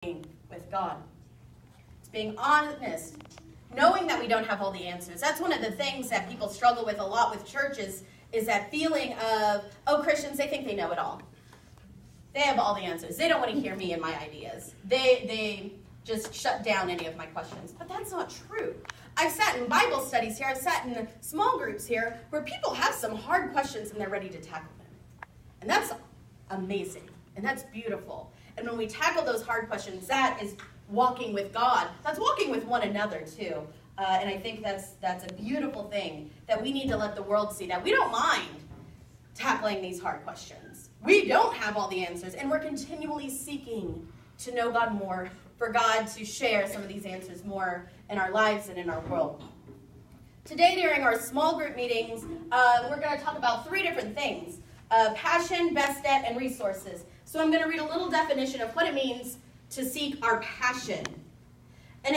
with God. It's being honest, knowing that we don't have all the answers. That's one of the things that people struggle with a lot with churches, is that feeling of, oh, Christians, they think they know it all. They have all the answers. They don't want to hear me and my ideas. They just shut down any of my questions. But that's not true. I've sat in Bible studies here. I've sat in small groups here where people have some hard questions and they're ready to tackle them. And that's amazing. And that's beautiful. And when we tackle those hard questions, that is walking with God. That's walking with one another too. And I think that's a beautiful thing that we need to let the world see, that we don't mind tackling these hard questions. We don't have all the answers, and we're continually seeking to know God more, for God to share some of these answers more in our lives and in our world. Today, during our small group meetings, we're going to talk about 3 different things: passion, best at, and resources. So I'm going to read a little definition of what it means to seek our passion. And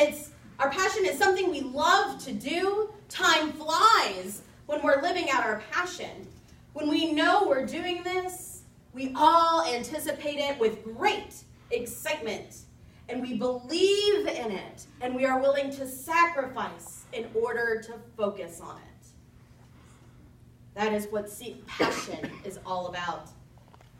our passion is something we love to do. Time flies when we're living out our passion. When we know we're doing this, we all anticipate it with great excitement. And we believe in it. And we are willing to sacrifice in order to focus on it. That is what passion is all about.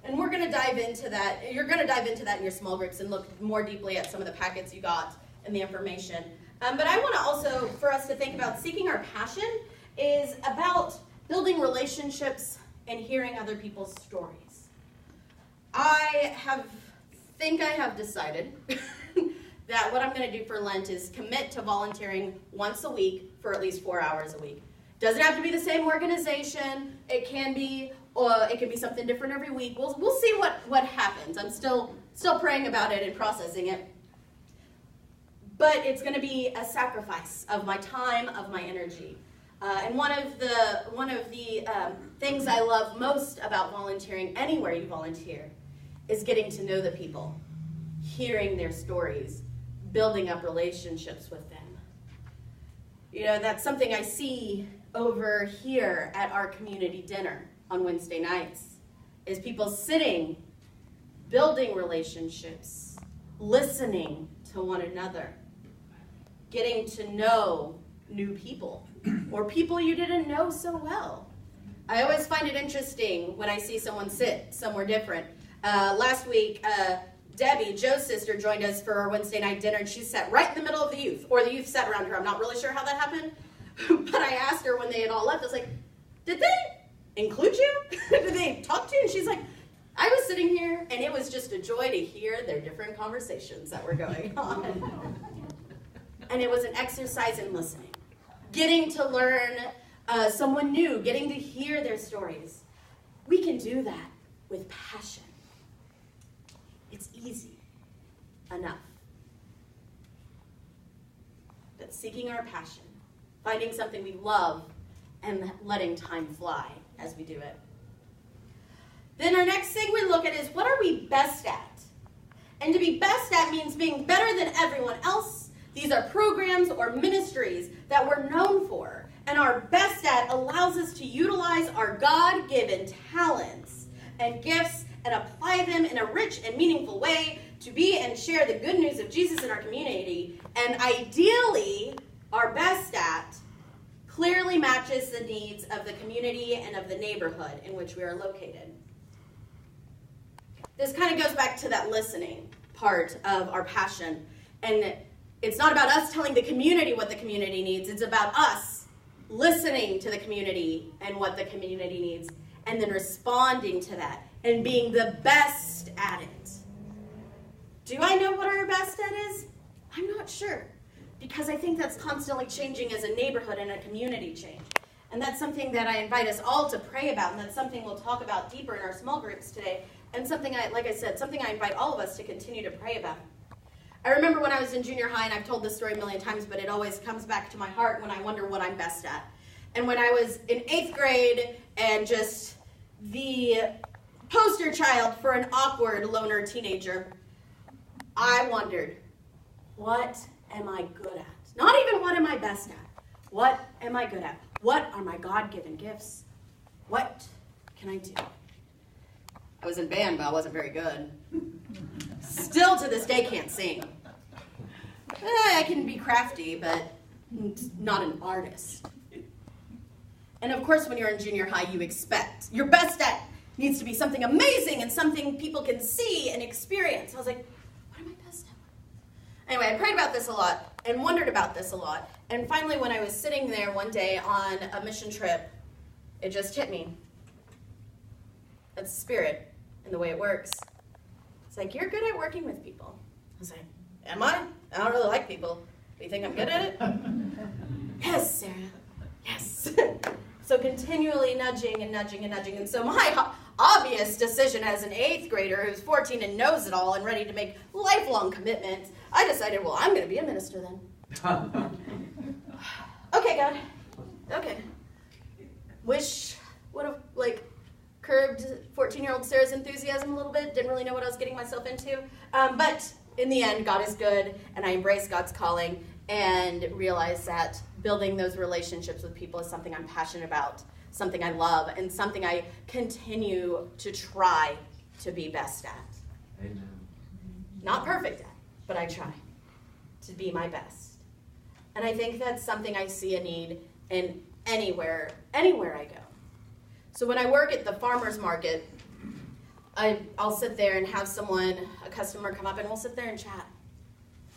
And we're going to dive into that. You're going to dive into that in your small groups and look more deeply at some of the packets you got and the information. But I want to also, for us to think about seeking our passion, is about building relationships and hearing other people's stories. I think I have decided that what I'm going to do for Lent is commit to volunteering once a week for at least 4 hours a week. Doesn't have to be the same organization. It can be something different every week. We'll see what happens. I'm still praying about it and processing it. But it's going to be a sacrifice of my time, of my energy. And one of the things I love most about volunteering, anywhere you volunteer, is getting to know the people, hearing their stories, building up relationships with them. You know, that's something I see over here at our community dinner on Wednesday nights, is people sitting, building relationships, listening to one another, getting to know new people, or people you didn't know so well. I always find it interesting when I see someone sit somewhere different. Last week, Debbie, Joe's sister, joined us for our Wednesday night dinner, and she sat right in the middle of the youth, or the youth sat around her. I'm not really sure how that happened, but I asked her when they had all left, I was like, did they include you? Did they talk to you? And she's like, I was sitting here, and it was just a joy to hear their different conversations that were going on. And it was an exercise in listening, getting to learn someone new, getting to hear their stories. We can do that with passion. It's easy enough. But seeking our passion, finding something we love, and letting time fly as we do it. Then our next thing we look at is, what are we best at? And to be best at means being better than everyone else. These are programs or ministries that we're known for. And our best at allows us to utilize our God-given talents and gifts and apply them in a rich and meaningful way to be and share the good news of Jesus in our community. And ideally, our best at clearly matches the needs of the community and of the neighborhood in which we are located. This kind of goes back to that listening part of our passion. And it's not about us telling the community what the community needs. It's about us listening to the community and what the community needs, and then responding to that and being the best at it. Do I know what our best at is? I'm not sure, because I think that's constantly changing as a neighborhood and a community change. And that's something that I invite us all to pray about, and that's something we'll talk about deeper in our small groups today, and something I invite all of us to continue to pray about. I remember when I was in junior high, and I've told this story a million times, but it always comes back to my heart when I wonder what I'm best at. And when I was in 8th grade and just the poster child for an awkward loner teenager, I wondered, what am I good at? Not even what am I best at. What am I good at? What are my God-given gifts? What can I do? I was in band, but I wasn't very good. Still to this day can't sing. I can be crafty, but not an artist. And of course, when you're in junior high, you expect your best at needs to be something amazing and something people can see and experience. I was like, what am I best at? Anyway, I prayed about this a lot and wondered about this a lot. And finally, when I was sitting there one day on a mission trip, it just hit me. That's the Spirit and the way it works. It's like, you're good at working with people. I was like, am I? I don't really like people. Do you think I'm good at it? Yes, Sarah. Yes. So continually nudging and nudging and nudging. And so my obvious decision as an 8th grader who's 14 and knows it all and ready to make lifelong commitments, I decided, well, I'm going to be a minister then. Okay, God. Okay. Wish would have, curbed 14-year-old Sarah's enthusiasm a little bit. Didn't really know what I was getting myself into. But in the end, God is good, and I embrace God's calling and realize that building those relationships with people is something I'm passionate about, something I love, and something I continue to try to be best at. Amen. Not perfect at, but I try to be my best. And I think that's something I see a need in anywhere I go. So when I work at the farmer's market, I'll sit there and have a customer come up, and we'll sit there and chat.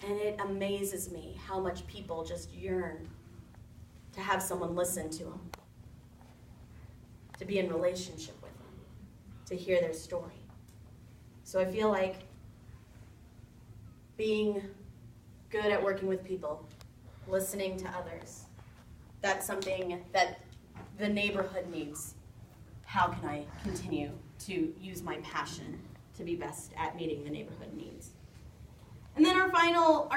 And it amazes me how much people just yearn to have someone listen to them, to be in relationship with them, to hear their story. So I feel like being good at working with people, listening to others, that's something that the neighborhood needs. How can I continue to use my passion to be best at meeting the neighborhood needs? And then our final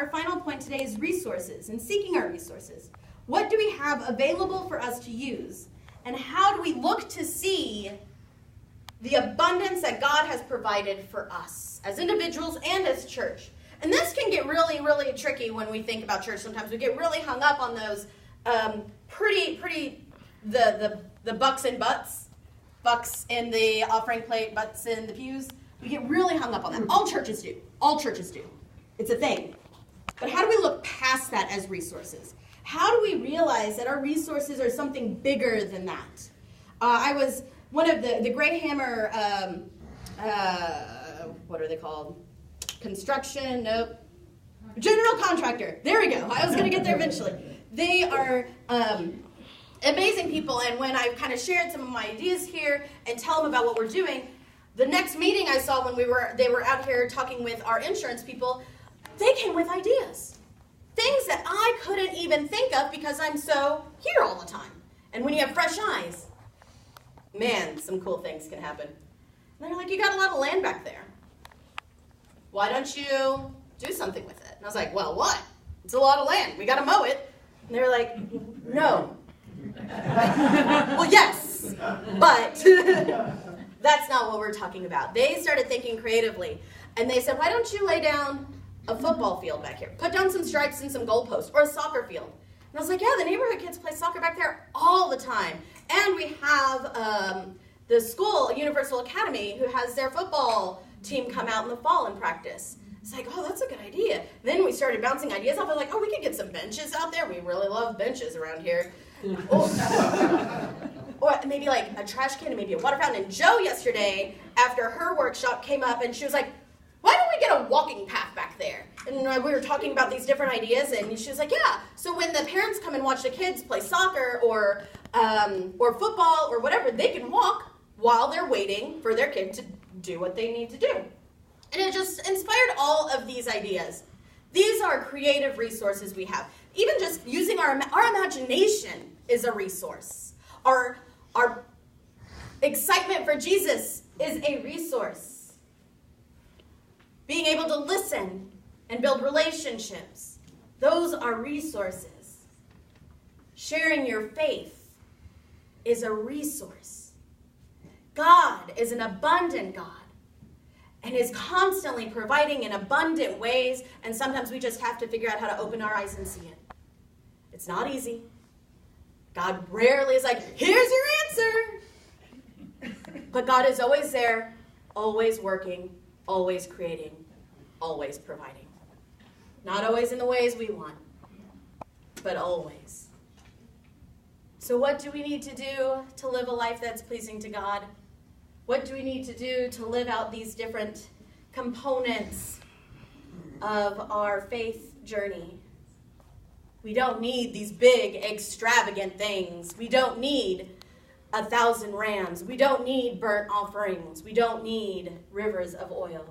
point today is resources and seeking our resources. What do we have available for us to use? And how do we look to see the abundance that God has provided for us as individuals and as church? And this can get really, really tricky when we think about church. Sometimes we get really hung up on those the bucks and butts. Bucks in the offering plate, butts in the pews. We get really hung up on that. All churches do. All churches do. It's a thing. But how do we look past that as resources? How do we realize that our resources are something bigger than that? I was one of the Greyhammer, what are they called? Construction? Nope. General contractor. There we go. I was going to get there eventually. They are amazing people, and when I've kind of shared some of my ideas here and tell them about what we're doing, the next meeting I saw when they were out here talking with our insurance people, they came with ideas. Things that I couldn't even think of because I'm so here all the time. And when you have fresh eyes, man, some cool things can happen. And they're like, you got a lot of land back there. Why don't you do something with it? And I was like, well, what? It's a lot of land. We got to mow it. And they were like, no. Well, yes, but that's not what we're talking about. They started thinking creatively, and they said, why don't you lay down a football field back here? Put down some stripes and some goalposts, or a soccer field. And I was like, yeah, the neighborhood kids play soccer back there all the time. And we have the school, Universal Academy, who has their football team come out in the fall and practice. It's like, oh, that's a good idea. Then we started bouncing ideas off. I was like, oh, we could get some benches out there. We really love benches around here. Or maybe like a trash can and maybe a water fountain. And Jo yesterday, after her workshop, came up and she was like, why don't we get a walking path back there? And we were talking about these different ideas, and she was like, yeah. So when the parents come and watch the kids play soccer or football or whatever, they can walk while they're waiting for their kid to do what they need to do. And it just inspired all of these ideas. These are creative resources we have. Even just using our imagination is a resource. Our excitement for Jesus is a resource. Being able to listen and build relationships, those are resources. Sharing your faith is a resource. God is an abundant God and is constantly providing in abundant ways, and sometimes we just have to figure out how to open our eyes and see it. It's not easy. God rarely is like, here's your answer. But God is always there, always working, always creating. always providing. Not always in the ways we want, but always. So what do we need to do to live a life that's pleasing to God? What do we need to do to live out these different components of our faith journey? We don't need these big, extravagant things. We don't need 1,000 rams. We don't need burnt offerings. We don't need rivers of oil.